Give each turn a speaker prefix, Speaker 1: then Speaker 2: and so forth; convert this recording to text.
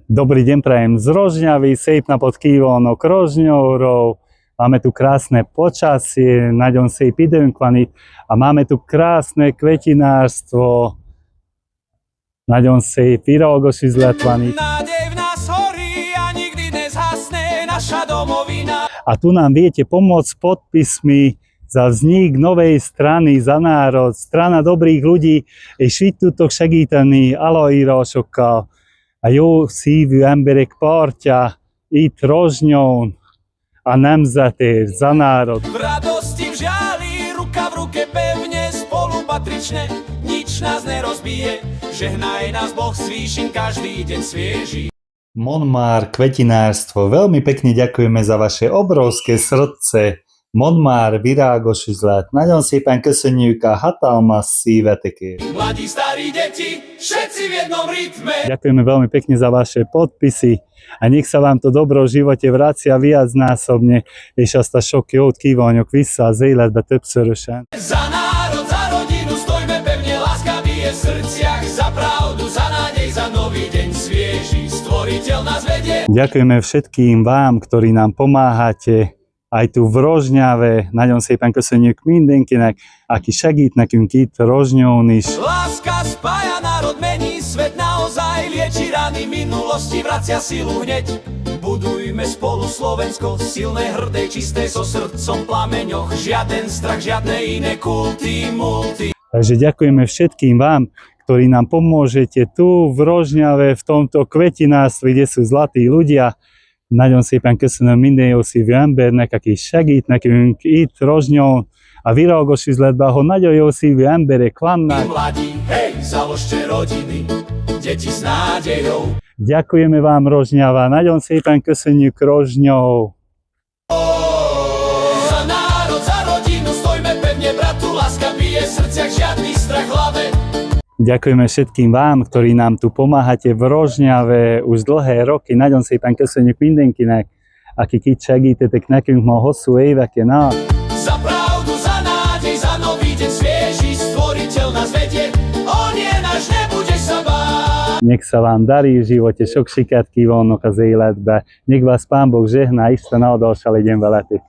Speaker 1: Dobrý deň prajem z Rožňavy, Sejpna pod Kývónok Rožňourov. Máme tu krásne počasie, naďom sejp időnkvani a máme tu krásne kvetinárstvo. Naďom sejp virágos üzletvani.
Speaker 2: Nádej v nás horí a nikdy nezhasne naša domovina.
Speaker 1: A tu nám viete pomôcť podpismi za vznik novej strany Za národ, strana dobrých ľudí, és itt tudtok segíteni aláírásokkal. A jó szívű emberek pártja itt Rozsnyón, a nemzetért, Za národ.
Speaker 2: V radosti, v žáli, ruka v ruke pevne, spolupatrične, nič nás nerozbije. Žehnaj nás Boh s výšin každý deň svieži.
Speaker 1: Monmár kvetinárstvo, veľmi pekne ďakujeme za vaše obrovské srdce. Monmár virágos üzlet, nagyon szépen köszönjük a hatalmas szívetekért.
Speaker 2: Mladí, starí, deti, všetci v jednom rytme.
Speaker 1: Ďakujeme veľmi pekne za vaše podpisy a nech sa vám to dobro v živote vracia viacnásobne, és azt a sok jót kívánjuk vissza az életbe többszörösen.
Speaker 2: Za národ, za rodinu, stojme pevne, láska bije v srdciach, za pravdu, za nádej, za nový deň svieži, stvoriteľ nás vedie.
Speaker 1: Ďakujeme všetkým vám, ktorí nám pomáhate, aj tu v Rozsnyave. Nagyon szépen köszönjük mindenkinek, aki segít nekünk itt Rozsnyón is.
Speaker 2: Láska spája, národ mení svet, naozaj lieči rany minulosti, vracia silu hneď. Budujme spolu Slovensko, silné, hrdé, čisté, so srdcom plameňoch, žiaden strach, žiadne iné kulty, multi.
Speaker 1: Takže ďakujeme všetkým vám, ktorí nám pomôžete tu v Rozsnyave, v tomto kvetinárstve, kde sú zlatí ľudia. Nagyon szépen köszönöm minden jó szívű embernek, aki segít nekünk itt Rozsnyón, a virágos üzletben, ahol nagyon jó szívű emberek vannak.
Speaker 2: Mladí, hej, založte rodiny, deti s nádejou.
Speaker 1: Ďakujeme vám, Rozsnyava, nagyon szépen köszönjük Rozsnyó.
Speaker 2: Za národ, za rodinu, stojme pevne, bratu, láska bije v srdciach, žiadny strach v hlave.
Speaker 1: Ďakujeme všetkým vám, ktorí nám tu pomáhate v Rozsnyave už dlhé roky. Nagyon szépen köszönjük mindenkinek, akik itt segítetek nekünk ma hosszú éveken át.
Speaker 2: Za pravdu, za nádej, za nový deň svieži, stvoriteľ nás vedie, on je náš, nebudeš sa báť.
Speaker 1: Nech sa vám darí v živote, sok sikert kívánok az életbe. Nech vás Pán Boh žehná, Isten áldassa legyen veletek.